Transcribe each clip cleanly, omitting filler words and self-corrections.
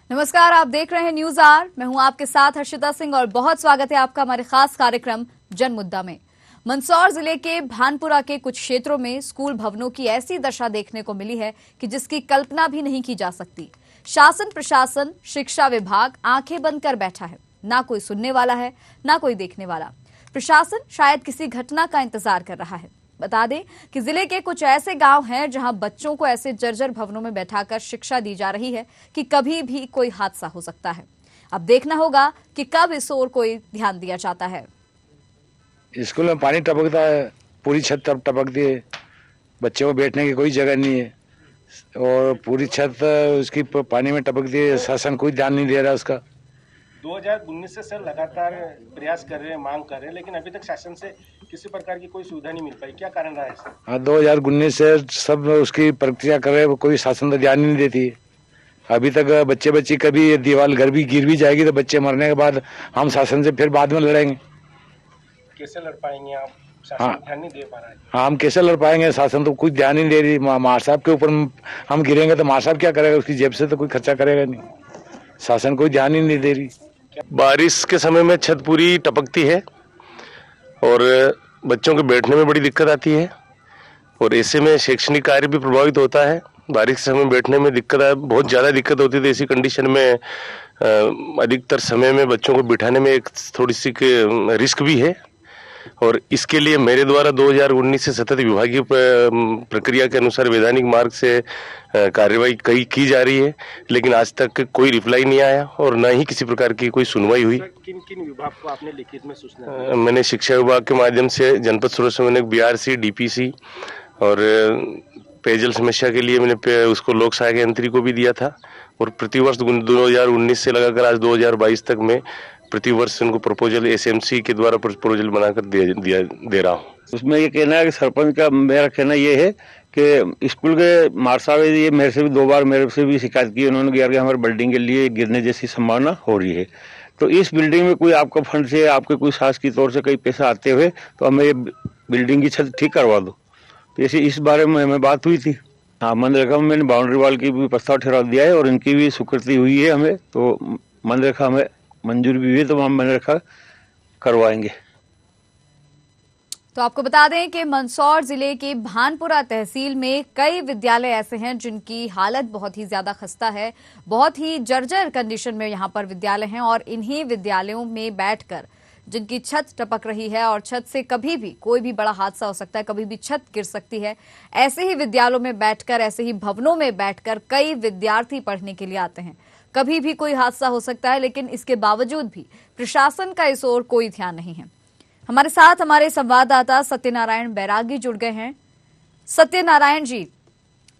नमस्कार, आप देख रहे हैं न्यूज आर। मैं हूं आपके साथ हर्षिता सिंह और बहुत स्वागत है आपका हमारे खास कार्यक्रम जन मुद्दा में। मंदसौर जिले के भानपुरा के कुछ क्षेत्रों में स्कूल भवनों की ऐसी दशा देखने को मिली है कि जिसकी कल्पना भी नहीं की जा सकती। शासन प्रशासन, शिक्षा विभाग आंखें बंद कर बैठा है। ना कोई सुनने वाला है, ना कोई देखने वाला। प्रशासन शायद किसी घटना का इंतजार कर रहा है। बता दें कि जिले के कुछ ऐसे गांव हैं जहां बच्चों को ऐसे जर्जर भवनों में बैठाकर शिक्षा दी जा रही है कि कभी भी कोई हादसा हो सकता है। अब देखना होगा कि कब इस ओर कोई ध्यान दिया जाता है। स्कूल में पानी टपकता है, पूरी छत टपकती है, बच्चों को बैठने की कोई जगह नहीं है और पूरी छत उसकी पानी में टपकती है। शासन कोई ध्यान नहीं दे रहा उसका। 2019 से सर लगातार प्रयास कर रहे हैं, मांग कर रहे हैं, लेकिन अभी तक शासन से किसी प्रकार की कोई सुविधा नहीं मिल पाई। क्या कारण रहा है सर? हाँ, 2019 से सब उसकी प्रक्रिया कर रहे हैं, कोई शासन तो ध्यान नहीं देती है। अभी तक बच्चे कभी दीवार घर भी गिर भी जाएगी तो बच्चे मरने के बाद हम शासन से फिर बाद में लड़ेंगे। कैसे लड़ पाएंगे आप? शासन हाँ, ध्यान नहीं दे पा रहा है। हाँ, हम कैसे लड़ पाएंगे? शासन तो कुछ ध्यान नहीं दे रही। मार साहब के ऊपर हम गिरेंगे तो मार साहब क्या करेगा? उसकी जेब से तो कोई खर्चा करेगा नहीं। शासन कोई ध्यान ही नहीं दे रही। बारिश के समय में छत पूरी टपकती है और बच्चों के बैठने में बड़ी दिक्कत आती है और ऐसे में शैक्षणिक कार्य भी प्रभावित होता है। बारिश के समय बैठने में दिक्कत बहुत ज़्यादा दिक्कत होती है। ऐसी कंडीशन में अधिकतर समय में बच्चों को बिठाने में एक थोड़ी सी रिस्क भी है और इसके लिए मेरे द्वारा 2019 से सतत विभागीय प्रक्रिया के अनुसार वैधानिक मार्ग से कार्यवाही की जा रही है, लेकिन आज तक कोई रिप्लाई नहीं आया और न ही किसी प्रकार की कोई सुनवाई हुई। किन किन विभाग को आपने लिखित में सूचना? मैंने शिक्षा विभाग के माध्यम से जनपद स्रोत समन्वयक बीआरसी, डीपीसी और पेयजल समस्या के लिए मैंने उसको लोक सहायक यंत्री को भी दिया था और प्रतिवर्ष 2019 से लगाकर आज 2022 तक में प्रतिवर्ष उनको प्रपोजल एसएमसी के द्वारा प्रपोजल बनाकर दे रहा हूँ। उसमें ये कहना है कि सरपंच का मेरा कहना ये है कि स्कूल के मार साहब ये मेरे से भी 2 बार मेरे से भी शिकायत की उन्होंने कि हमारे बिल्डिंग के लिए गिरने जैसी संभावना हो रही है। तो इस बिल्डिंग में कोई आपका फंड से, आपके कोई सास की तौर से कई पैसा आते हुए तो हमें ये बिल्डिंग की छत ठीक करवा दो। तो ऐसी इस बारे में हमें बात हुई थी। हाँ, मनरेगा में मैंने बाउंड्री वाल की भी प्रस्ताव ठहरा दिया है और इनकी भी स्वीकृति हुई है हमें, तो मनरेगा हमें मंजूर भी हुई तो हम मनरेगा करवाएंगे। तो आपको बता दें कि मंदसौर जिले के भानपुरा तहसील में कई विद्यालय ऐसे हैं जिनकी हालत बहुत ही ज्यादा खस्ता है। बहुत ही जर्जर कंडीशन में यहाँ पर विद्यालय हैं और इन्हीं विद्यालयों में बैठकर जिनकी छत टपक रही है और छत से कभी भी कोई भी बड़ा हादसा हो सकता है, कभी भी छत गिर सकती है। ऐसे ही विद्यालयों में बैठकर, ऐसे ही भवनों में बैठकर कई विद्यार्थी पढ़ने के लिए आते हैं। कभी भी कोई हादसा हो सकता है, लेकिन इसके बावजूद भी प्रशासन का इस ओर कोई ध्यान नहीं है। हमारे साथ हमारे संवाददाता सत्यनारायण बैरागी जुड़ गए हैं। सत्यनारायण जी,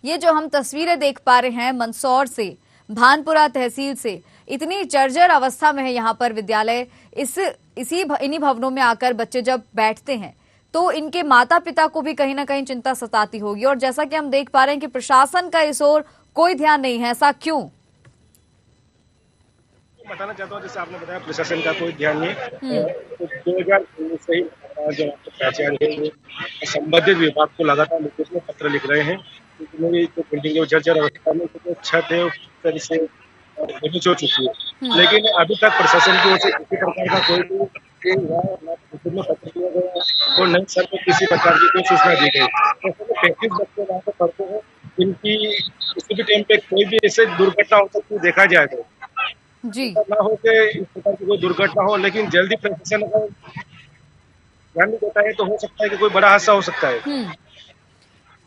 ये जो हम तस्वीरें देख पा रहे हैं मंदसौर से, भानपुरा तहसील से, इतनी जर्जर अवस्था में है यहाँ पर विद्यालय। इन्हीं भवनों में आकर बच्चे जब बैठते हैं तो इनके माता पिता को भी कहीं ना कहीं चिंता सताती होगी और जैसा कि हम देख पा रहे हैं कि प्रशासन का इस ओर कोई ध्यान नहीं है। ऐसा क्यों? बताना चाहता हूँ, जैसे आपने बताया प्रशासन का कोई ध्यान नहीं है। 2019 से ही जो पहचान है संबंधित विभाग को लगातार लिखित में पत्र लिख रहे हैं क्योंकि मेरी जो बिल्डिंग है जर्जर अवस्था में जो छत है तरह से डैमेज हो चुकी है, लेकिन अभी तक प्रशासन की ओर से किसी प्रकार का कोई में पत्र दिया गया और नहीं सर को किसी प्रकार की कोई सूचना दी गई। 35 बच्चे वहाँ पर पढ़ते हैं जिनकी किसी भी टाइम पे कोई भी ऐसे दुर्घटना हो सकती है, देखा जाए तो जी ना हो कि इस प्रकार की कोई दुर्घटना हो, लेकिन जल्दी प्रशासन अगर ध्यान नहीं देता है तो हो सकता है कि कोई बड़ा हादसा हो सकता है।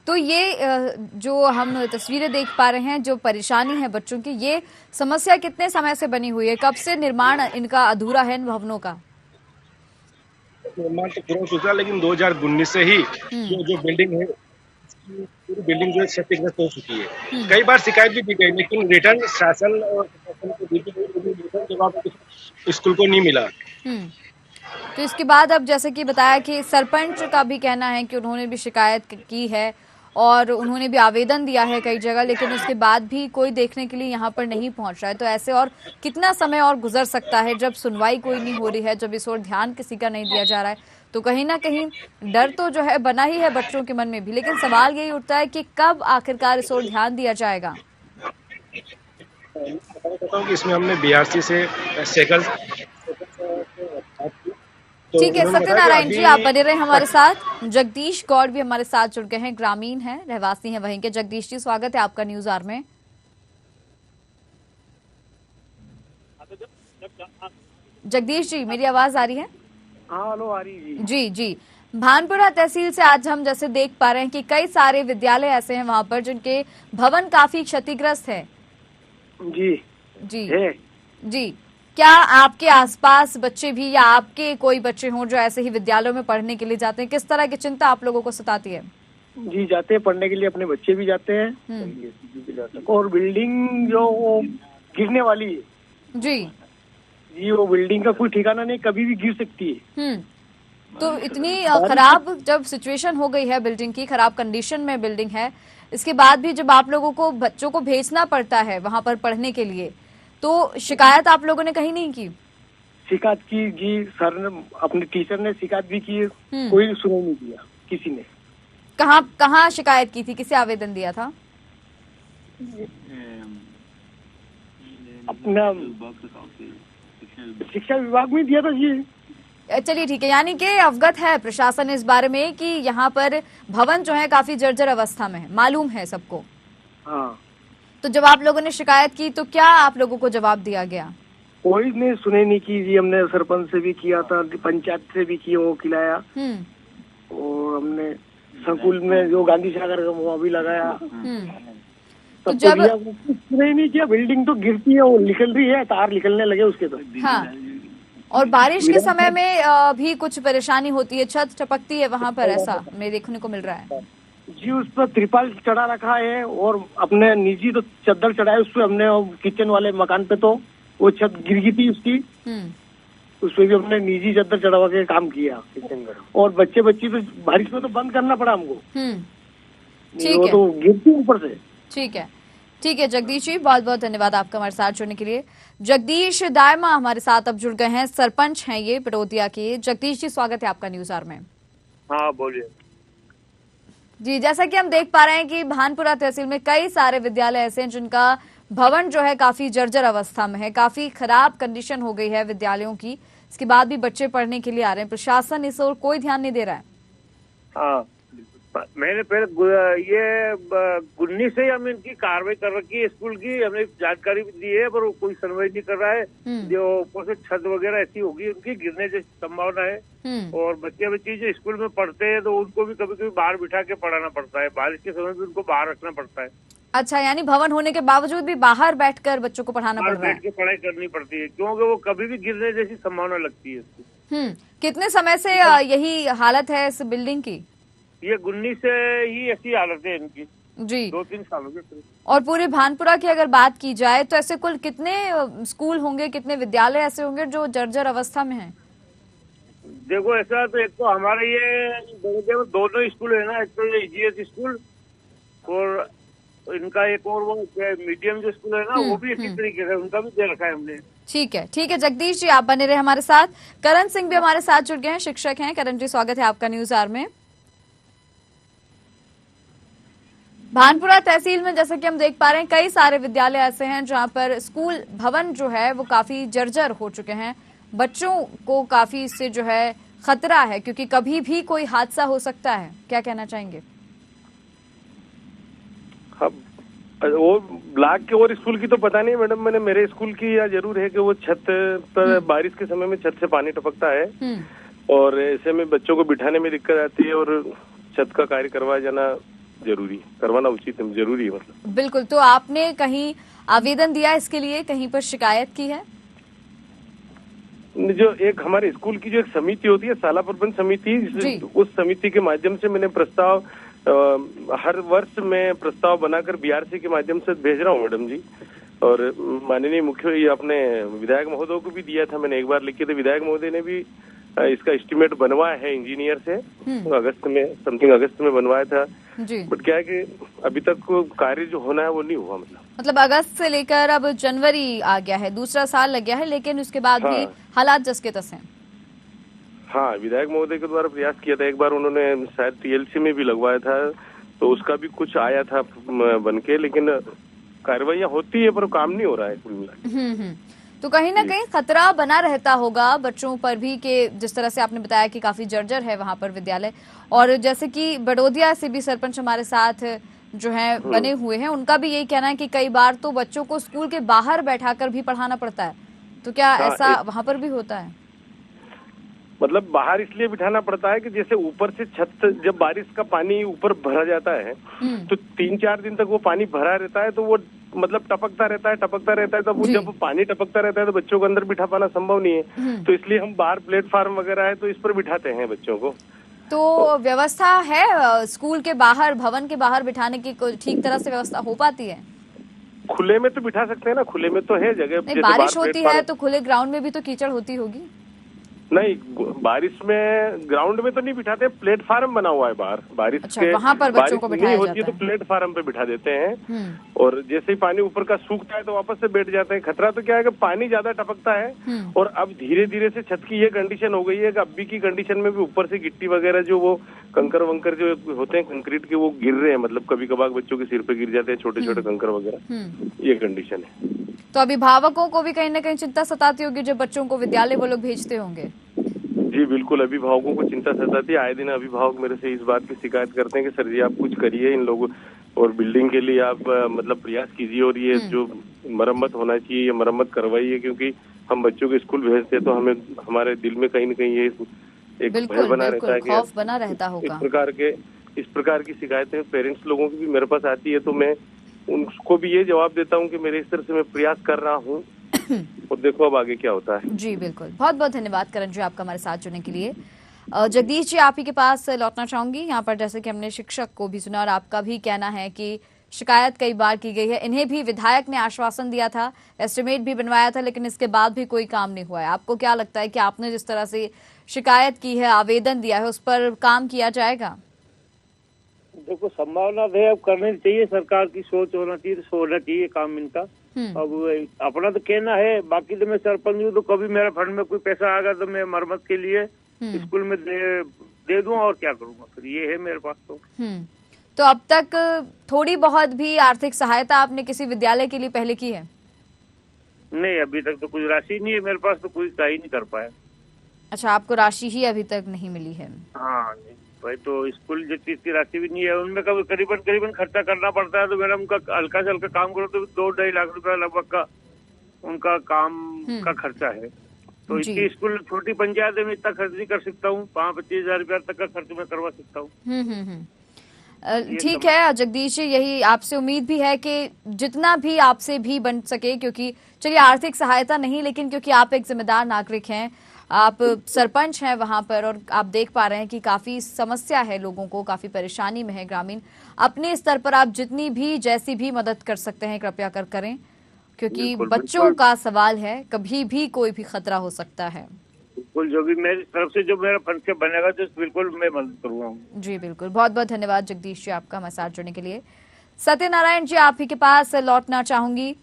तो ये जो हम तस्वीरें देख पा रहे हैं, जो परेशानी है बच्चों की, ये समस्या कितने समय से बनी हुई है? कब से निर्माण इनका अधूरा है इन भवनों का? निर्माण तो पूरा हो चुका है, लेकिन 2019 से ही जो बिल्डिंग है पूरी बिल्डिंग जो है क्षतिग्रस्त हो चुकी है। कई बार शिकायत भी दी गई, लेकिन रिटर्न शासन और प्रशासन को रिटर्न जवाब स्कूल को नहीं मिला। तो इसके बाद अब जैसे कि बताया कि सरपंच का भी कहना है कि उन्होंने भी शिकायत की है और उन्होंने भी आवेदन दिया है कई जगह, लेकिन उसके बाद भी कोई देखने के लिए यहाँ पर नहीं पहुंच रहा है। तो ऐसे और कितना समय और गुजर सकता है जब सुनवाई कोई नहीं हो रही है, जब इस ओर ध्यान किसी का नहीं दिया जा रहा है? तो कहीं ना कहीं डर तो जो है बना ही है बच्चों के मन में भी, लेकिन सवाल यही उठता है कि कब आखिरकार इस ओर ध्यान दिया जाएगा? बताता हूँ कि इसमें हमने बीआरसी से सैकल ठीक है सत्यनारायण जी, आप बने रहे हमारे साथ। जगदीश गौड़ भी हमारे साथ जुड़ गए हैं, ग्रामीण हैं, रहवासी हैं वहीं के। जगदीश जी, स्वागत है आपका न्यूज आवर में। जगदीश जी, मेरी आवाज आ रही है? हाँ, हेलो, आ रही जी। जी जी, भानपुरा तहसील से आज हम जैसे देख पा रहे हैं कि कई सारे विद्यालय ऐसे हैं वहां पर जिनके भवन काफी क्षतिग्रस्त है। जी जी है। जी, क्या आपके आसपास बच्चे भी या आपके कोई बच्चे हों जो ऐसे ही विद्यालयों में पढ़ने के लिए जाते हैं? किस तरह की चिंता आप लोगों को सताती है? जी, जाते हैं पढ़ने के लिए, अपने बच्चे भी जाते हैं। और बिल्डिंग जो वो गिरने वाली है जी, वो बिल्डिंग का कोई ठिकाना नहीं, कभी भी गिर सकती है। तो इतनी खराब जब सिचुएशन हो गई है बिल्डिंग की, खराब कंडीशन में बिल्डिंग है, इसके बाद भी जब आप लोगों को बच्चों को भेजना पड़ता है वहां पर पढ़ने के लिए, तो शिकायत आप लोगों ने कहीं नहीं की? शिकायत की जी, सर ने, अपने टीचर ने शिकायत भी की, कोई सुनाई नहीं किया किसी ने। कहाँ शिकायत की थी? किसे आवेदन दिया था? अपना शिक्षा विभाग में दिया था जी। चलिए ठीक है, यानी कि अवगत है प्रशासन इस बारे में कि यहाँ पर भवन जो है काफी जर्जर अवस्था में है, मालूम है सबको। हाँ, तो जब आप लोगों ने शिकायत की तो क्या आप लोगों को जवाब दिया गया? कोई ने सुने नहीं की जी। हमने सरपंच से भी किया था, पंचायत से भी किया, वो खिलाया। और हमने स्कूल में जो गांधी सागर वहाँ भी लगाया। तो जब सुने नहीं किया, बिल्डिंग तो गिरती है, वो निकल रही है, तार निकलने लगे उसके तो। हाँ, और बारिश के समय में भी कुछ परेशानी होती है, छत टपकती है वहाँ पर, ऐसा हमें देखने को मिल रहा है। जी, उस पर त्रिपाल चढ़ा रखा है और अपने निजी तो चद्दर चढ़ाए उस पर हमने। किचन वाले मकान पे तो वो छत गिर गई थी उसकी, उस पर भी हमने निजी चद्दर चढ़ा के काम किया। और बच्ची तो बारिश में तो बंद करना पड़ा हमको। ठीक वो है, तो गिरती ऊपर से। ठीक है जगदीश जी, बहुत बहुत धन्यवाद आपका हमारे साथ जुड़ने के लिए। जगदीश दायमा हमारे साथ अब जुड़ गए हैं, सरपंच हैं ये पटोदिया के। जगदीश जी, स्वागत है आपका न्यूज आवर में। हाँ, बोलिए जी, जैसा कि हम देख पा रहे हैं कि भानपुरा तहसील में कई सारे विद्यालय ऐसे हैं जिनका भवन जो है काफी जर्जर अवस्था में है, काफी खराब कंडीशन हो गई है विद्यालयों की। इसके बाद भी बच्चे पढ़ने के लिए आ रहे हैं, प्रशासन इस ओर कोई ध्यान नहीं दे रहा है। हाँ, मैंने पहले ये गुन्नी से हम इनकी कार्रवाई कर रखी है, स्कूल की हमने जानकारी भी दी है, पर कोई सुनवाई नहीं कर रहा है। जो ऊपर से छत वगैरह ऐसी होगी उनकी गिरने जैसी संभावना है। और बच्चे जो स्कूल में पढ़ते हैं तो उनको भी कभी कभी बाहर बिठा के पढ़ाना पड़ता है, बारिश के समय भी उनको बाहर रखना पड़ता है। अच्छा, यानी भवन होने के बावजूद भी बाहर बैठकर बच्चों को पढ़ाना पड़ रहा है? बैठ के पढ़ाई करनी पड़ती है, क्योंकि वो कभी भी गिरने जैसी संभावना लगती है उसकी। कितने समय से यही हालत है इस बिल्डिंग की? ये गुन्नी से ही ऐसी हालत है इनकी जी, 2-3 सालों से। और पूरे भानपुरा की अगर बात की जाए तो ऐसे कुल कितने स्कूल होंगे, कितने विद्यालय ऐसे होंगे जो जर्जर अवस्था में हैं? देखो, ऐसा तो एक तो हमारे ये दोनों स्कूल है ना, एक तो ये EGS स्कूल और इनका एक और वो मीडियम जो स्कूल है ना, वो भी इसी तरीके से उनका भी दे रखा है हमने। ठीक है जगदीश जी, आप बने रहे हमारे साथ। करण सिंह भी हमारे साथ जुड़ गए हैं, शिक्षक हैं। करण जी, स्वागत है आपका न्यूज आवर में। भानपुरा तहसील में जैसे कि हम देख पा रहे हैं कई सारे विद्यालय ऐसे हैं जहां पर स्कूल भवन जो है वो काफी जर्जर हो चुके हैं। बच्चों को काफी इससे जो है खतरा है, क्योंकि कभी भी कोई हादसा हो सकता है। क्या कहना चाहेंगे? वो ब्लॉक के और स्कूल की तो पता नहीं मैडम, मैंने मेरे स्कूल की या जरूर है कि वो छत पर बारिश के समय में छत से पानी टपकता है और ऐसे में बच्चों को बिठाने में दिक्कत आती है और छत का कार्य करवाना उचित जरूरी है। मतलब बिल्कुल, तो आपने कहीं आवेदन दिया इसके लिए, कहीं पर शिकायत की है? जो एक हमारे स्कूल की जो एक समिति होती है, शाला प्रबंध समिति, उस समिति के माध्यम से मैंने प्रस्ताव हर वर्ष में प्रस्ताव बनाकर BRC के माध्यम से भेज रहा हूँ मैडम जी। और माननीय मुख्य अपने विधायक महोदय को भी दिया था, मैंने एक बार लिखे थे, विधायक महोदय ने भी इसका एस्टीमेट बनवाया है इंजीनियर से। अगस्त में बनवाया था जी। बट क्या है कि अभी तक कार्य जो होना है वो नहीं हुआ। मतलब अगस्त से लेकर अब जनवरी आ गया है, दूसरा साल लग गया है, लेकिन उसके बाद भी हालात जस के तस हैं। हाँ, विधायक महोदय के द्वारा प्रयास किया था, एक बार उन्होंने शायद TLC में भी लगवाया था, तो उसका भी कुछ आया था बनके, लेकिन कार्रवाइयाँ होती है पर काम नहीं हो रहा है कुल मिला। तो कहीं ना कहीं खतरा बना रहता होगा बच्चों पर भी कि जिस तरह से आपने बताया कि काफी जर्जर है वहां पर विद्यालय, और जैसे कि बड़ौदिया से भी सरपंच हमारे साथ जो है बने हुए हैं, उनका भी यही कहना है कि कई बार तो बच्चों को स्कूल के बाहर बैठाकर भी पढ़ाना पड़ता है। तो क्या ऐसा वहां पर भी होता है? मतलब बाहर इसलिए बिठाना पड़ता है कि जैसे ऊपर से छत, जब बारिश का पानी ऊपर भरा जाता है तो 3-4 दिन तक वो पानी भरा रहता है, तो वो मतलब टपकता रहता है। तो वो जब पानी टपकता रहता है तो बच्चों को अंदर बिठा पाना संभव नहीं है, तो इसलिए हम बाहर प्लेटफार्म वगैरह है तो इस पर बिठाते हैं बच्चों को। तो व्यवस्था है स्कूल के बाहर, भवन के बाहर बिठाने की ठीक तरह से व्यवस्था हो पाती है? खुले में तो बिठा सकते हैं ना, खुले में तो है जगह। नहीं, बारिश होती है तो खुले ग्राउंड में भी तो कीचड़ होती होगी। नहीं, बारिश में ग्राउंड में तो नहीं बिठाते, प्लेटफार्म बना हुआ है बाहर। बारिश अच्छा, वहाँ पर बच्चों को बिठाया होती है तो प्लेटफार्म पे बिठा देते हैं, और जैसे ही पानी ऊपर का सूखता है तो वापस से बैठ जाते हैं। खतरा तो क्या है कि पानी ज्यादा टपकता है, और अब धीरे धीरे से छत की ये कंडीशन हो गई है कि अभी की कंडीशन में भी ऊपर से गिट्टी वगैरह जो वो कंकर वंकर जो होते हैं कंक्रीट के, वो गिर रहे हैं। मतलब कभी कभार बच्चों के सिर पे गिर जाते हैं छोटे छोटे कंकर वगैरह, ये कंडीशन है। तो अभिभावकों को भी कहीं ना कहीं चिंता सताती होगी जब बच्चों को विद्यालय वो लोग भेजते होंगे। जी बिल्कुल, अभिभावकों को चिंता सताती है। आए दिन अभिभावक मेरे से इस बात की शिकायत करते हैं कि सर जी आप कुछ करिए इन लोगों, और बिल्डिंग के लिए आप मतलब प्रयास कीजिए, और ये जो मरम्मत होना चाहिए ये मरम्मत करवाइए, क्योंकि हम बच्चों को स्कूल भेजते हैं तो हमें हमारे दिल में कहीं न कहीं ये एक भय बना रहता है कि खौफ बना रहता होगा। इस प्रकार की शिकायतें पेरेंट्स लोगों की भी मेरे पास आती है, तो मैं उनको भी ये जवाब देता हूँ कि मेरे इस तरह से मैं प्रयास कर रहा हूँ, और देखो अब आगे क्या होता है। जी बिल्कुल, बहुत बहुत धन्यवाद करण जी आपका हमारे साथ जुड़ने के लिए। जगदीश जी, आप ही के पास लौटना चाहूंगी। यहाँ पर जैसे कि हमने शिक्षक को भी सुना और आपका भी कहना है कि शिकायत कई बार की गई है, इन्हें भी विधायक ने आश्वासन दिया था, एस्टिमेट भी बनवाया था, लेकिन इसके बाद भी कोई काम नहीं हुआ है। आपको क्या लगता है कि आपने जिस तरह से शिकायत की है, आवेदन दिया है, उस पर काम किया जाएगा? देखो, संभावना है, अब करनी चाहिए, सरकार की सोच होना चाहिए काम इनका। अब अपना तो कहना है, बाकी तो मैं सरपंच हूँ, तो कभी मेरे फंड में कोई पैसा आएगा तो मैं मरम्मत के लिए स्कूल में दे दूं, और क्या करूंगा फिर, ये है मेरे पास। तो अब तक थोड़ी बहुत भी आर्थिक सहायता आपने किसी विद्यालय के लिए पहले की है? नहीं, अभी तक तो कुछ राशि नहीं है मेरे पास, तो कोई का ही नहीं कर पाया। अच्छा, आपको राशि ही अभी तक नहीं मिली है? हाँ भाई, तो स्कूल जो चीज की राशि भी नहीं है, उनमें कभी करीबन खर्चा करना पड़ता है, तो मैडम उनका हल्का से हल्का काम करो तो 2-2.5 लाख रुपया लगभग का उनका काम का खर्चा है। तो इसकी स्कूल छोटी पंचायत है, मैं इतना खर्च नहीं कर सकता हूँ, 25 हजार रुपया तक का खर्च मैं करवा सकता हूँ। ठीक है जगदीश जी, यही आपसे उम्मीद भी है कि जितना भी आपसे भी बन सके, क्योंकि चलिए आर्थिक सहायता नहीं, लेकिन क्योंकि आप एक जिम्मेदार नागरिक हैं, आप सरपंच हैं वहां पर, और आप देख पा रहे हैं कि काफी समस्या है, लोगों को काफी परेशानी में है ग्रामीण। अपने स्तर पर आप जितनी भी जैसी भी मदद कर सकते हैं कृपया करें, क्योंकि बच्चों का सवाल है, कभी भी कोई भी खतरा हो सकता है। बिल्कुल, जो भी मेरी तरफ से जो मेरा फंड से बनेगा तो बिल्कुल मैं मदद करूंगा। जी बिल्कुल, बहुत बहुत धन्यवाद जगदीश जी आपका हमारे साथ जुड़ने के लिए। सत्यनारायण जी, आप ही के पास लौटना चाहूंगी।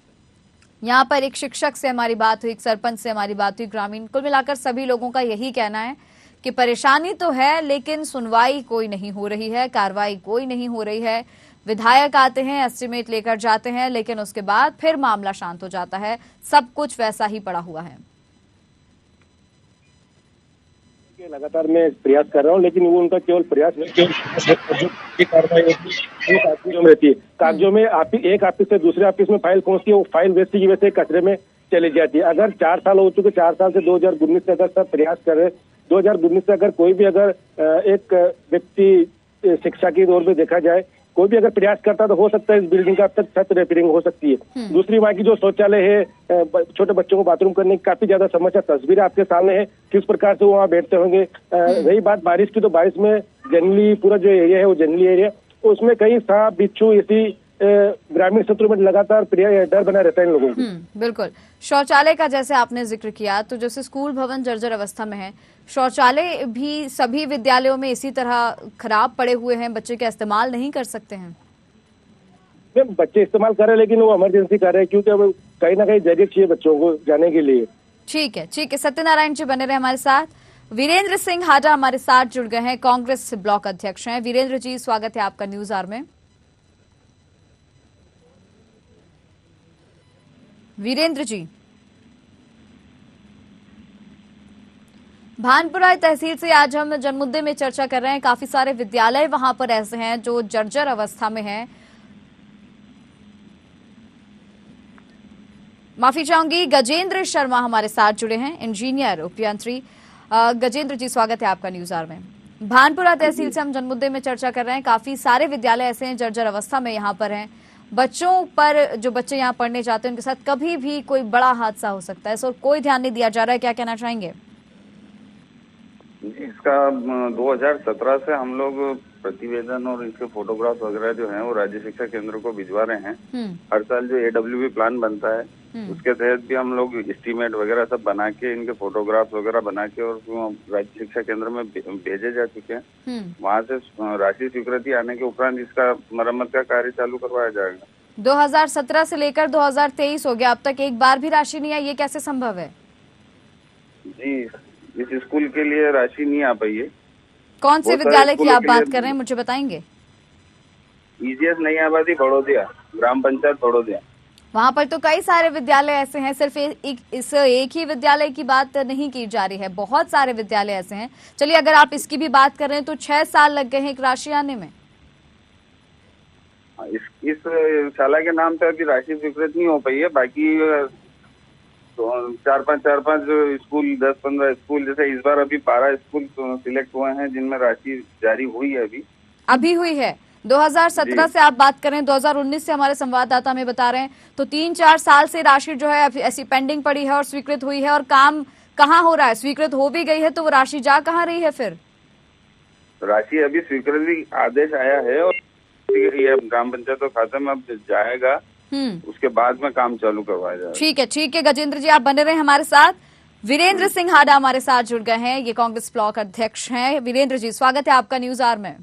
यहाँ पर एक शिक्षक से हमारी बात हुई, एक सरपंच से हमारी बात हुई, ग्रामीण, कुल मिलाकर सभी लोगों का यही कहना है कि परेशानी तो है, लेकिन सुनवाई कोई नहीं हो रही है, कार्रवाई कोई नहीं हो रही है। विधायक आते हैं, एस्टिमेट लेकर जाते हैं, लेकिन उसके बाद फिर मामला शांत हो जाता है, सब कुछ वैसा ही पड़ा हुआ है। लगातार मैं प्रयास कर रहा हूँ, लेकिन वो उनका केवल प्रयास नहीं, जो कार्रवाई होती है वो कागजों में रहती है। कागजों में एक ऑफिस से दूसरे ऑफिस में फाइल पहुंचती है, वो फाइल वेस्ट की वजह से कचरे में चली जाती है। अगर 4 साल हो चुके, 4 साल से 2019 से अगर सब प्रयास कर रहे, 2019 से अगर कोई भी अगर एक व्यक्ति शिक्षा की दौर में देखा जाए, कोई भी अगर प्रयास करता तो हो सकता है इस बिल्डिंग का अब तक छत रिपेयरिंग हो सकती है। दूसरी वहाँ की जो शौचालय है, छोटे बच्चों को बाथरूम करने की काफी ज्यादा समस्या, तस्वीरें आपके सामने है किस प्रकार से वो वहाँ बैठते होंगे। रही बात बारिश की, तो बारिश में जनरली पूरा जो एरिया है वो जंगली एरिया, उसमें कई सांप बिच्छू इसी ग्रामीण क्षेत्रों में लगातार डर बना रहता है इन लोगों को। बिल्कुल, शौचालय का जैसे आपने जिक्र किया, तो जैसे स्कूल भवन जर्जर अवस्था में है, शौचालय भी सभी विद्यालयों में इसी तरह खराब पड़े हुए हैं, बच्चे क्या इस्तेमाल नहीं कर सकते हैं? बच्चे इस्तेमाल कर रहे हैं, लेकिन वो इमरजेंसी कर रहे हैं, क्योंकि अब कहीं ना कहीं जगह चाहिए बच्चों को जाने के लिए। ठीक है, सत्यनारायण जी बने रहे हमारे साथ। वीरेंद्र सिंह हाजा हमारे साथ जुड़ गए हैं, कांग्रेस ब्लॉक अध्यक्ष हैं। वीरेंद्र जी, स्वागत है आपका न्यूज आवर में। वीरेंद्र जी, भानपुरा तहसील से आज हम जनमुद्दे में चर्चा कर रहे हैं। काफी सारे विद्यालय वहां पर ऐसे हैं जो जर्जर अवस्था में हैं। माफी चाहूंगी, गजेंद्र शर्मा हमारे साथ जुड़े हैं, इंजीनियर उपयंत्री। गजेंद्र जी, स्वागत है आपका न्यूज आवर में। भानपुरा तहसील से हम जनमुद्दे में चर्चा कर रहे हैं। काफी सारे विद्यालय ऐसे हैं जर्जर अवस्था में यहाँ पर हैं। बच्चों पर, जो बच्चे यहाँ पढ़ने जाते हैं, उनके साथ कभी भी कोई बड़ा हादसा हो सकता है, इस और कोई ध्यान नहीं दिया जा रहा है। क्या कहना चाहेंगे? इसका 2017 से हम लोग प्रतिवेदन और इसके फोटोग्राफ वगैरह जो हैं वो राज्य शिक्षा केंद्र को भिजवा रहे हैं। हर साल जो AWB प्लान बनता है उसके तहत भी हम लोग एस्टीमेट वगैरह सब बना के, इनके फोटोग्राफ वगैरह बना के और राज्य शिक्षा केंद्र में भेजे जा चुके हैं। वहाँ से राशि स्वीकृति आने के उपरांत इसका मरम्मत का कार्य चालू करवाया जाएगा। 2017 से लेकर 2023 हो गया, अब तक एक बार भी राशि नहीं आई, ये कैसे संभव है? जी, इस स्कूल के लिए राशि नहीं आ पाई है। कौन से विद्यालय की आप बात कर रहे हैं, मुझे बताएंगे? EGS नई आबादी बड़ौदिया, ग्राम पंचायत बड़ौदिया। वहाँ पर तो कई सारे विद्यालय ऐसे हैं, सिर्फ इस एक ही विद्यालय की बात नहीं की जा रही है, बहुत सारे विद्यालय ऐसे हैं। चलिए, अगर आप इसकी भी बात कर रहे हैं तो 6 साल लग गए हैं एक राशि आने में। इस शाला के नाम पे अभी राशि स्वीकृत नहीं हो पाई है। बाकी तो 4-5 स्कूल, 10-15 स्कूल, जैसे इस बार अभी 12 स्कूल सिलेक्ट हुए हैं जिनमें राशि जारी हुई है। अभी हुई है। 2017 से आप बात करें, 2019 से हमारे संवाददाता हमें बता रहे हैं, तो 3-4 साल से राशि जो है ऐसी पेंडिंग पड़ी है और स्वीकृत हुई है, और काम कहाँ हो रहा है? स्वीकृत हो भी गई है तो वो राशि जा कहाँ रही है? फिर राशि अभी स्वीकृति आदेश आया है और ये ग्राम पंचायत खाते में अब जाएगा, उसके बाद में काम चालू करवाया जाएगा। ठीक है गजेंद्र जी, आप बने रहे हमारे साथ। वीरेंद्र सिंह हाडा हमारे साथ जुड़ गए हैं, ये कांग्रेस ब्लॉक अध्यक्ष हैं। वीरेंद्र जी, स्वागत है आपका न्यूज आवर में।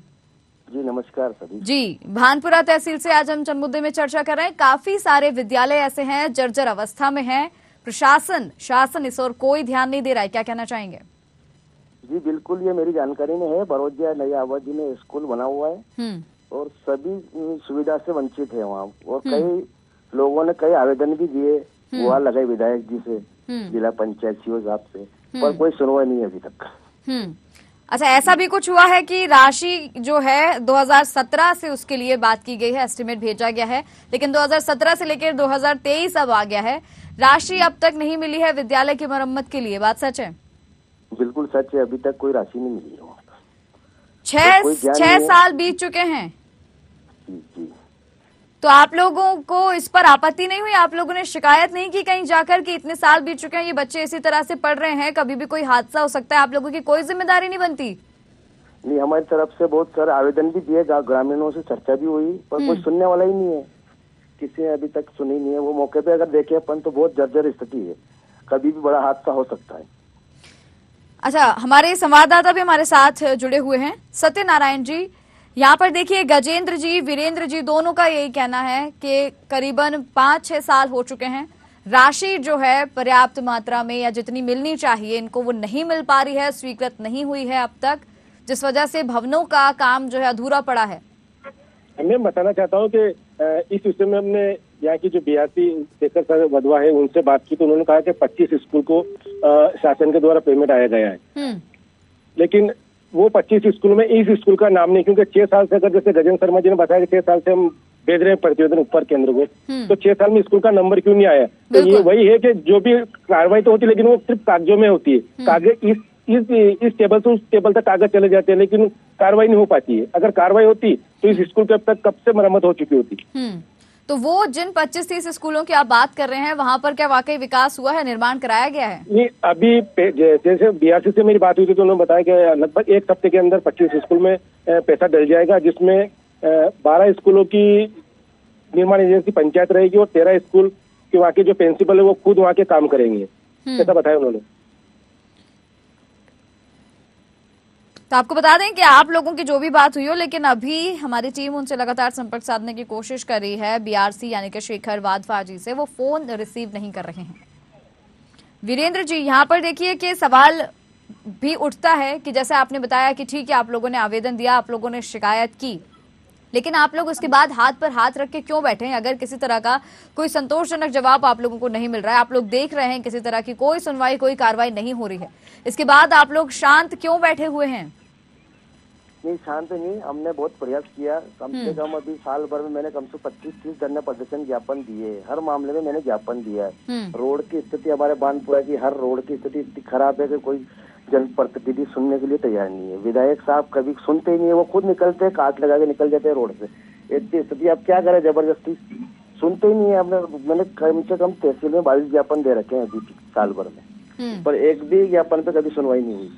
जी नमस्कार सभी। जी, भानपुरा तहसील से आज हम जनमुद्दे में चर्चा कर रहे हैं। काफी सारे विद्यालय ऐसे हैं जर्जर अवस्था में हैं, शासन इस और कोई ध्यान नहीं दे रहा है, क्या कहना चाहेंगे? जी बिल्कुल, ये मेरी जानकारी में है। बड़ौदिया नई आबादी में स्कूल बना हुआ है और सभी सुविधा से वंचित है वहाँ, और कई लोगों ने कई आवेदन भी दिए, गुहार लगाई विधायक जी से, जिला पंचायत सीओ साहब से, पर कोई सुनवाई नहीं है अभी तक। अच्छा, ऐसा भी कुछ हुआ है कि राशि जो है 2017 से उसके लिए बात की गई है, एस्टिमेट भेजा गया है, लेकिन 2017 से लेकर 2023 अब आ गया है, राशि अब तक नहीं मिली है विद्यालय की मरम्मत के लिए, बात सच है? बिल्कुल सच है, अभी तक कोई राशि नहीं मिली है। 6 साल बीत चुके हैं। जी। तो आप लोगों को इस पर आपत्ति नहीं हुई? आप लोगों ने शिकायत नहीं की कहीं जाकर कि इतने साल बीत चुके हैं, ये बच्चे इसी तरह से पढ़ रहे हैं, कभी भी कोई हादसा हो सकता है, आप लोगों की कोई जिम्मेदारी नहीं बनती? नहीं, हमारी तरफ से बहुत सारे आवेदन भी दिए, ग्रामीणों से चर्चा भी हुई, पर कोई सुनने वाला ही नहीं है, किसी ने अभी तक सुनी नहीं है। वो मौके पे अगर देखे अपन तो बहुत जर्जर स्थिति है, कभी भी बड़ा हादसा हो सकता है। अच्छा, हमारे संवाददाता भी हमारे साथ जुड़े हुए हैं, सत्यनारायण जी। यहाँ पर देखिए, गजेंद्र जी, वीरेंद्र जी दोनों का यही कहना है कि करीबन 5-6 साल हो चुके हैं, राशि जो है पर्याप्त मात्रा में या जितनी मिलनी चाहिए इनको वो नहीं मिल पा रही है, स्वीकृत नहीं हुई है अब तक, जिस वजह से भवनों का काम जो है अधूरा पड़ा है। मैं बताना चाहता हूँ कि इस विषय में हमने यहाँ की जो BRC शेखर सर वधवा है उनसे बात की, तो उन्होंने कहा कि 25 स्कूल को शासन के द्वारा पेमेंट आया गया है, लेकिन वो 25 स्कूलों में इस स्कूल का नाम नहीं, क्योंकि 6 साल से, अगर जैसे गजेंद्र शर्मा जी ने बताया कि 6 साल से हम भेज रहे हैं प्रतिवेदन ऊपर केंद्र को, तो 6 साल में स्कूल का नंबर क्यों नहीं आया? तो ये वही है कि जो भी कार्रवाई तो होती है लेकिन वो सिर्फ कागजों में होती है, कागज इस टेबल से उस टेबल तक कागज चले जाते हैं, लेकिन कार्रवाई नहीं हो पाती है। अगर कार्रवाई होती तो इस स्कूल के अब तक कब से मरम्मत हो चुकी होती। तो वो जिन 25-30 स्कूलों की आप बात कर रहे हैं, वहाँ पर क्या वाकई विकास हुआ है, निर्माण कराया गया है? नहीं, अभी जैसे BRC से मेरी बात हुई थी तो उन्होंने बताया कि लगभग 1 हफ्ते के अंदर 25 स्कूल में पैसा डल जाएगा, जिसमें 12 स्कूलों की निर्माण एजेंसी पंचायत रहेगी और 13 स्कूल के वहाँ के जो प्रिंसिपल है वो खुद वहाँ के काम करेंगे, ऐसा बताया उन्होंने। तो आपको बता दें कि आप लोगों की जो भी बात हुई हो, लेकिन अभी हमारी टीम उनसे लगातार संपर्क साधने की कोशिश कर रही है, BRC यानी कि शेखर वाधवा जी से, वो फोन रिसीव नहीं कर रहे हैं। वीरेंद्र जी, यहाँ पर देखिए कि सवाल भी उठता है कि जैसे आपने बताया कि ठीक है, आप लोगों ने आवेदन दिया, आप लोगों ने शिकायत की, लेकिन आप लोग उसके बाद हाथ पर हाथ रख के क्यों बैठे हैं? अगर किसी तरह का कोई संतोषजनक जवाब आप लोगों को नहीं मिल रहा है, आप लोग देख रहे हैं किसी तरह की कोई सुनवाई, कोई कार्रवाई नहीं हो रही है, इसके बाद आप लोग शांत क्यों बैठे हुए हैं? नहीं, शांत नहीं, हमने बहुत प्रयास किया। कम से कम अभी साल भर में मैंने कम से 25-30 धरना प्रदर्शन ज्ञापन दिए। हर मामले में मैंने ज्ञापन दिया है। रोड की स्थिति, हमारे बानपुरा की हर रोड की स्थिति इतनी खराब है कि कोई जनप्रतिनिधि सुनने के लिए तैयार नहीं है। विधायक साहब कभी सुनते ही नहीं है, वो खुद निकलते हैं, काट लगा के निकल जाते हैं रोड से। इतनी स्थिति, अब क्या करें, जबरदस्ती सुनते ही नहीं है। मैंने कम से कम तहसील में 22 ज्ञापन दे रखे हैं अभी साल भर में, पर एक भी ज्ञापन पे कभी सुनवाई नहीं हुई।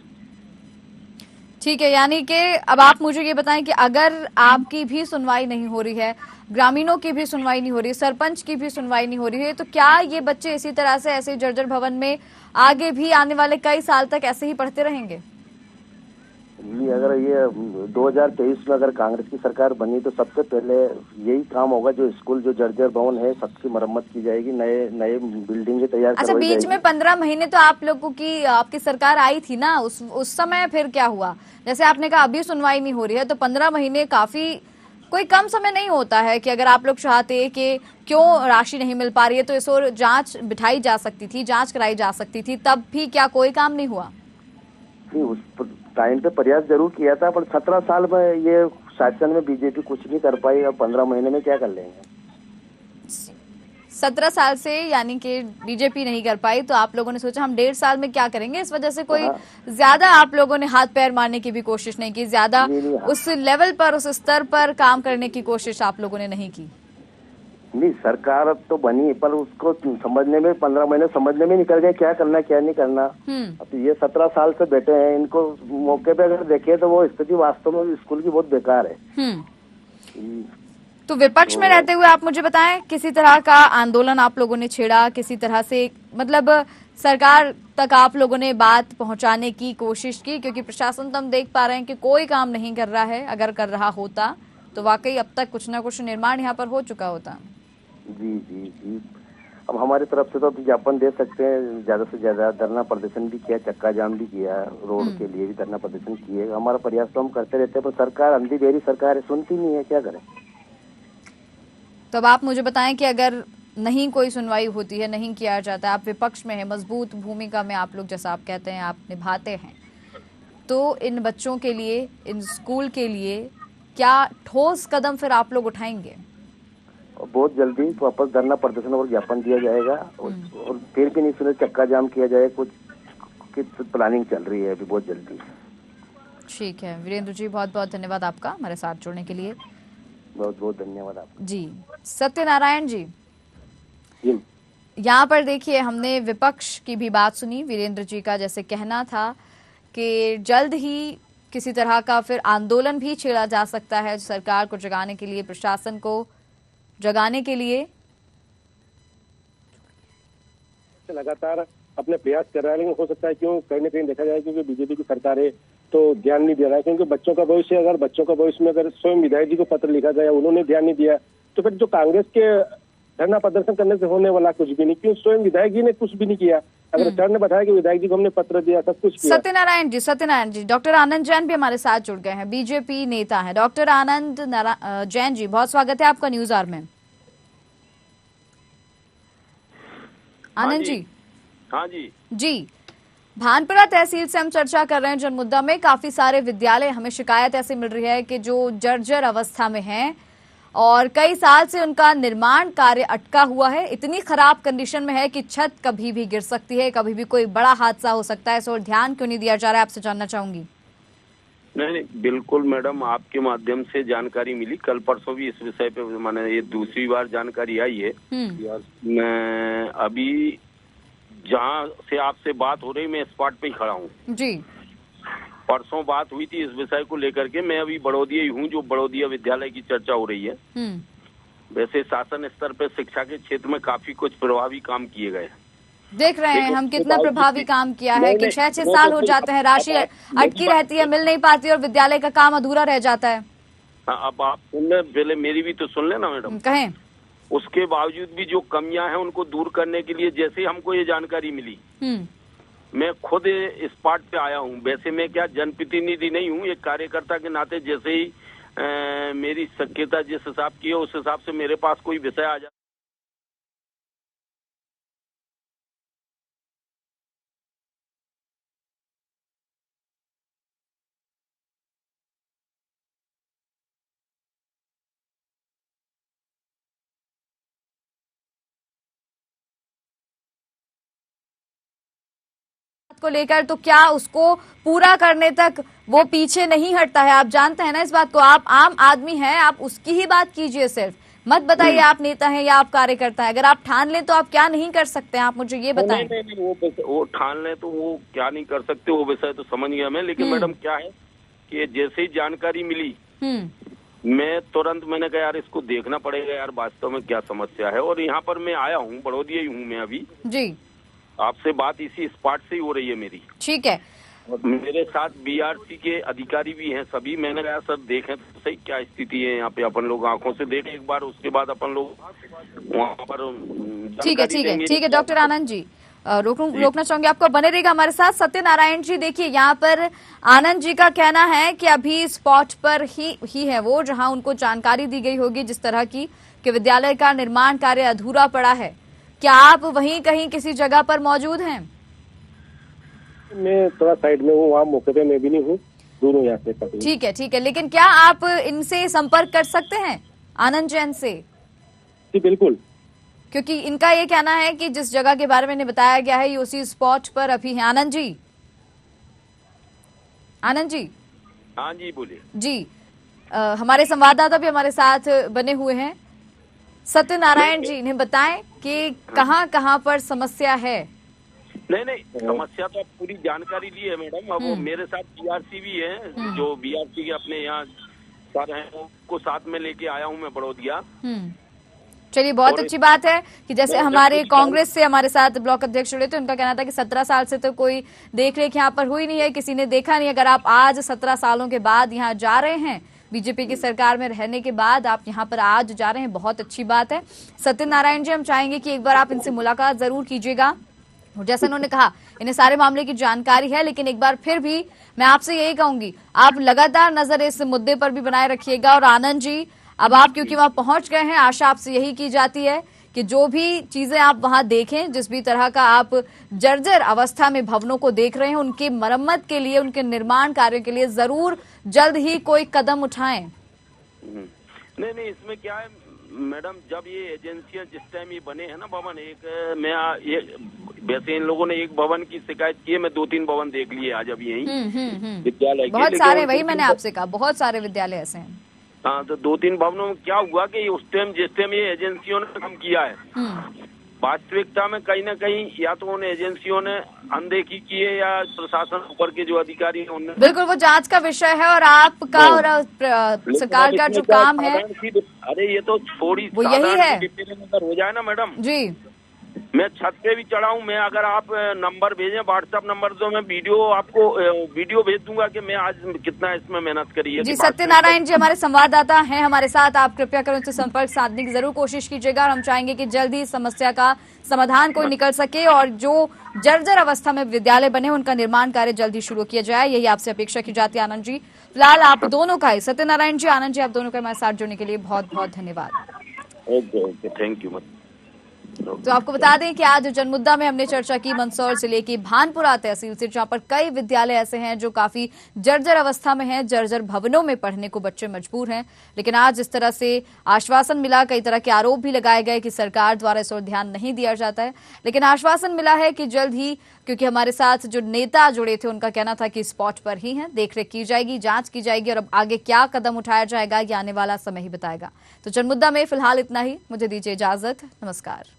ठीक है, यानी कि अब आप मुझे ये बताएं कि अगर आपकी भी सुनवाई नहीं हो रही है, ग्रामीणों की भी सुनवाई नहीं हो रही है, सरपंच की भी सुनवाई नहीं हो रही है, तो क्या ये बच्चे इसी तरह से ऐसे जर्जर भवन में आगे भी आने वाले कई साल तक ऐसे ही पढ़ते रहेंगे? नहीं, अगर ये 2023 में अगर कांग्रेस की सरकार बनी तो सबसे पहले यही काम होगा, जो स्कूल जो जर्जर भवन है सबकी मरम्मत की जाएगी, नए बिल्डिंगें तैयार अच्छा, बीच में 15 महीने तो आप लोगों की आपकी सरकार आई थी ना, उस समय फिर क्या हुआ? जैसे आपने कहा अभी सुनवाई नहीं हो रही है, तो 15 महीने काफी कोई कम समय नहीं होता है कि अगर आप लोग चाहते कि क्यों राशि नहीं मिल पा रही है तो इस ओर जांच बिठाई जा सकती थी, जांच कराई जा सकती थी, तब भी क्या कोई काम नहीं हुआ? नहीं, उस टाइम पे प्रयास जरूर किया था, पर 17 साल में ये शासन में बीजेपी कुछ नहीं कर पाई। अब 15 महीने में क्या कर लेंगे? 17 साल से यानी कि बीजेपी नहीं कर पाई, तो आप लोगों ने सोचा हम 1.5 साल में क्या करेंगे, इस वजह से कोई ज्यादा आप लोगों ने हाथ पैर मारने की भी कोशिश नहीं की, ज्यादा उस लेवल पर, उस स्तर पर काम करने की कोशिश आप लोगों ने नहीं की? नहीं, सरकार तो बनी, पर उसको समझने में 15 महीने समझने में निकल गए क्या करना क्या नहीं करना। अब ये 17 साल से बैठे हैं, इनको मौके पे अगर देखे तो वो स्थिति वास्तव में स्कूल की बहुत बेकार है। तो विपक्ष में रहते हुए आप मुझे बताएं, किसी तरह का आंदोलन आप लोगों ने छेड़ा, किसी तरह से मतलब सरकार तक आप लोगों ने बात पहुंचाने की कोशिश की? क्योंकि प्रशासन तो हम देख पा रहे हैं कि कोई काम नहीं कर रहा है, अगर कर रहा होता तो वाकई अब तक कुछ ना कुछ निर्माण यहाँ पर हो चुका होता। जी, अब हमारी तरफ से तो ज्ञापन दे सकते हैं, ज्यादा से ज्यादा धरना प्रदर्शन भी किया, चक्का जाम भी किया, रोड के लिए भी धरना प्रदर्शन किए। हमारा प्रयास तो हम करते रहते हैं, पर सरकार अंधी बेरी सरकार है, सुनती नहीं है, क्या करें? तो अब आप मुझे बताएं कि अगर नहीं कोई सुनवाई होती है, नहीं किया जाता, आप विपक्ष में है, मजबूत भूमिका में आप लोग जैसा आप कहते हैं आप निभाते हैं, तो इन बच्चों के लिए, इन स्कूल के लिए क्या ठोस कदम फिर आप लोग उठाएंगे? बहुत जल्दी वापस धरना प्रदर्शन और ज्ञापन दिया जाएगा, और फिर भी नहीं सुने चक्का जाम किया जाए, कुछ प्लानिंग चल रही है अभी बहुत जल्दी। ठीक है वीरेंद्र जी, बहुत बहुत धन्यवाद आपका हमारे साथ जुड़ने के लिए। बहुत बहुत धन्यवाद आपका जी। सत्यनारायण जी, यहाँ पर देखिए हमने विपक्ष की भी बात सुनी। वीरेंद्र जी का जैसे कहना था कि जल्द ही किसी तरह का फिर आंदोलन भी छेड़ा जा सकता है सरकार को जगाने के लिए, प्रशासन को जगाने के लिए। लगातार अपने प्रयास कर रहा है, लेकिन हो सकता है क्यों कहीं न कहीं देखा जाए क्योंकि बीजेपी की सरकार है तो ध्यान नहीं दे रहा है, क्योंकि बच्चों का भविष्य, अगर बच्चों का भविष्य में अगर स्वयं विधायक जी को पत्र लिखा गया, उन्होंने ध्यान नहीं दिया, तो फिर जो कांग्रेस के धरना प्रदर्शन करने से होने वाला कुछ भी नहीं, क्यों स्वयं विधायक जी ने कुछ भी नहीं किया। अगर सर ने बताया कि विधायक जी को हमने पत्र दिया, सब कुछ किया। सत्यनारायण जी, डॉक्टर आनंद जैन भी हमारे साथ जुड़ गए हैं, बीजेपी नेता हैं। डॉक्टर आनंद जैन जी, बहुत स्वागत है आपका न्यूज आवर में। आनंद जी। हाँ जी, भानपुरा तहसील से हम चर्चा कर रहे हैं जन मुद्दा में। काफी सारे विद्यालय, हमें शिकायत ऐसी मिल रही है कि जो जर्जर अवस्था में हैं और कई साल से उनका निर्माण कार्य अटका हुआ है, इतनी खराब कंडीशन में है कि छत कभी भी गिर सकती है, कभी भी कोई बड़ा हादसा हो सकता है। इस ओर ध्यान क्यों नहीं दिया जा रहा है, आपसे जानना चाहूंगी। नहीं, बिल्कुल मैडम, आपके माध्यम से जानकारी मिली। कल परसों भी इस विषय पे माने ये दूसरी बार जानकारी आई है। मैं अभी जहाँ से आपसे बात हो रही, मैं स्पॉट पे ही खड़ा हूँ जी। परसों बात हुई थी इस विषय को लेकर के। मैं अभी बड़ौदिया ही हूँ, जो बड़ौदिया विद्यालय की चर्चा हो रही है। वैसे शासन स्तर पे शिक्षा के क्षेत्र में काफी कुछ प्रभावी काम किए गए। देख रहे हैं हम कितना प्रभावी काम किया है कि 6-6 साल हो जाते हैं, राशि अटकी रहती है, मिल नहीं पाती और विद्यालय का काम अधूरा रह जाता है। अब आप सुनने, पहले मेरी भी तो सुन लेना मैडम। कहें। उसके बावजूद भी जो कमियां हैं उनको दूर करने के लिए जैसे हमको ये जानकारी मिली, मैं खुद स्पॉट पे आया हूँ। वैसे मैं क्या जनप्रतिनिधि नहीं हूँ, एक कार्यकर्ता के नाते जैसे ही मेरी शक्यता जिस हिसाब की है उस हिसाब से मेरे पास कोई विषय आ जाए। को लेकर तो क्या उसको पूरा करने तक वो पीछे नहीं हटता है। आप जानते हैं ना इस बात को, आप आम आदमी हैं, आप उसकी ही बात कीजिए, सिर्फ मत बताइए आप नेता हैं या आप कार्यकर्ता हैं। अगर आप ठान लें तो आप क्या नहीं कर सकते हैं, आप मुझे ये बताएं। नहीं, वो ठान लें तो वो क्या नहीं कर सकते, वो विषय तो समझ गया मैं। लेकिन मैडम क्या है कि जैसे ही जानकारी मिली मैं तुरंत मैंने कहा यार इसको देखना पड़ेगा यार वास्तव में क्या समस्या है। और यहाँ पर मैं आया हूँ, बड़ौदिया ही हूँ मैं अभी जी। आपसे बात इसी स्पॉट से ही हो रही है मेरी। ठीक है। और मेरे साथ बीआरसी के अधिकारी भी हैं सभी। मैंने कहा सर देखें तो सही क्या स्थिति है यहाँ पे, अपन लोग आंखों से देखें एक बार, उसके बाद अपन लोग वहाँ पर। ठीक है डॉक्टर आनंद जी, रोकना चाहूंगी आपको, बने रहेगा हमारे साथ। सत्यनारायण जी देखिए, यहाँ पर आनंद जी का कहना है कि अभी स्पॉट पर ही है वो, जहाँ उनको जानकारी दी गई होगी जिस तरह की कि विद्यालय का निर्माण कार्य अधूरा पड़ा है। क्या आप वहीं कहीं किसी जगह पर मौजूद हैं? मैं थोड़ा साइड में हूँ, वहाँ मौके पे मैं भी नहीं हूँ, दूर हूँ यहाँ से। ठीक है, लेकिन क्या आप इनसे संपर्क कर सकते हैं, आनंद जैन से? जी बिल्कुल, क्योंकि इनका ये कहना है कि जिस जगह के बारे में बताया गया है ये उसी स्पॉट पर अभी है। आनंद जी। हाँ जी बोलिए जी। हमारे संवाददाता भी हमारे साथ बने हुए हैं। सत्यनारायण जी ने बताएं कि कहाँ पर समस्या है। नहीं समस्या तो आप पूरी जानकारी ली है मैडम। अब वो मेरे साथ बीआरसी भी है, जो बीआरसी के अपने यहाँ सर हैं उनको साथ में लेके आया हूँ मैं बड़ौदिया। चलिए, बहुत अच्छी बात है कि जैसे हमारे कांग्रेस से हमारे साथ ब्लॉक अध्यक्ष जुड़े थे, उनका कहना था कि 17 साल से तो कोई देख रेख यहाँ पर हुई नहीं है, किसी ने देखा नहीं। अगर आप आज 17 सालों के बाद यहाँ जा रहे हैं, बीजेपी की सरकार में रहने के बाद आप यहाँ पर आज जा रहे हैं, बहुत अच्छी बात है। सत्यनारायण जी, हम चाहेंगे कि एक बार आप इनसे मुलाकात जरूर कीजिएगा। और जैसे उन्होंने कहा इन्हें सारे मामले की जानकारी है, लेकिन एक बार फिर भी मैं आपसे यही कहूंगी आप लगातार नजर इस मुद्दे पर भी बनाए रखिएगा। और आनंद जी, अब आप क्योंकि वहां पहुंच गए हैं, आशा आपसे यही की जाती है कि जो भी चीजें आप वहां देखें, जिस भी तरह का आप जर्जर अवस्था में भवनों को देख रहे हैं, उनकी मरम्मत के लिए, उनके निर्माण कार्य के लिए जरूर जल्द ही कोई कदम उठाएं। नहीं, इसमें क्या है मैडम, जब ये एजेंसियां जिस टाइम ये बने हैं ना भवन, वैसे इन लोगों ने एक भवन की शिकायत की है, मैं 2-3 भवन देख लिए आज अभी यहीं विद्यालय बहुत सारे, वही मैंने आपसे कहा, बहुत सारे विद्यालय ऐसे हैं। हाँ, तो 2-3 भवनों में क्या हुआ कि उस टाइम जिस टाइम ये एजेंसियों ने काम किया है, वास्तविकता में कहीं ना कहीं या तो उन एजेंसियों ने अनदेखी की है या प्रशासन ऊपर के जो अधिकारी हैं उन्होंने। बिल्कुल, वो जांच का विषय है और आपका और सरकार का जो काम है, अरे ये तो थोड़ी वो यही है हो जाए ना मैडम जी। मैं छत पे भी चढ़ा हूँ, मैं अगर आप नंबर भेजें व्हाट्सएप नंबर, तो मैं वीडियो भेज दूंगा कि मैं आज कितना इसमें मेहनत करी है। जी, सत्यनारायण जी हमारे संवाददाता हैं हमारे साथ, आप कृपया कर उनसे संपर्क साधने की जरूर कोशिश कीजिएगा। और हम चाहेंगे कि जल्द ही समस्या का समाधान कोई निकल सके और जो जर्जर अवस्था में विद्यालय बने उनका निर्माण कार्य जल्द ही शुरू किया जाए, यही आपसे अपेक्षा की जाती है। आनंद जी, फिलहाल आप दोनों का, सत्यनारायण जी, आनंद जी, आप दोनों का हमारे साथ जुड़ने के लिए बहुत बहुत धन्यवाद। Okay, thank you. तो आपको बता दें कि आज जनमुद्दा में हमने चर्चा की मंदसौर जिले की भानपुरा तहसील से, जहां पर कई विद्यालय ऐसे हैं जो काफी जर्जर अवस्था में हैं, जर्जर भवनों में पढ़ने को बच्चे मजबूर हैं। लेकिन आज इस तरह से आश्वासन मिला, कई तरह के आरोप भी लगाए गए कि सरकार द्वारा इस ओर ध्यान नहीं दिया जाता है, लेकिन आश्वासन मिला है कि जल्द ही, क्योंकि हमारे साथ जो नेता जुड़े थे उनका कहना था कि स्पॉट पर ही है, देखरेख की जाएगी, जांच की जाएगी और अब आगे क्या कदम उठाया जाएगा ये आने वाला समय ही बताएगा। तो जनमुद्दा में फिलहाल इतना ही, मुझे दीजिए इजाजत, नमस्कार।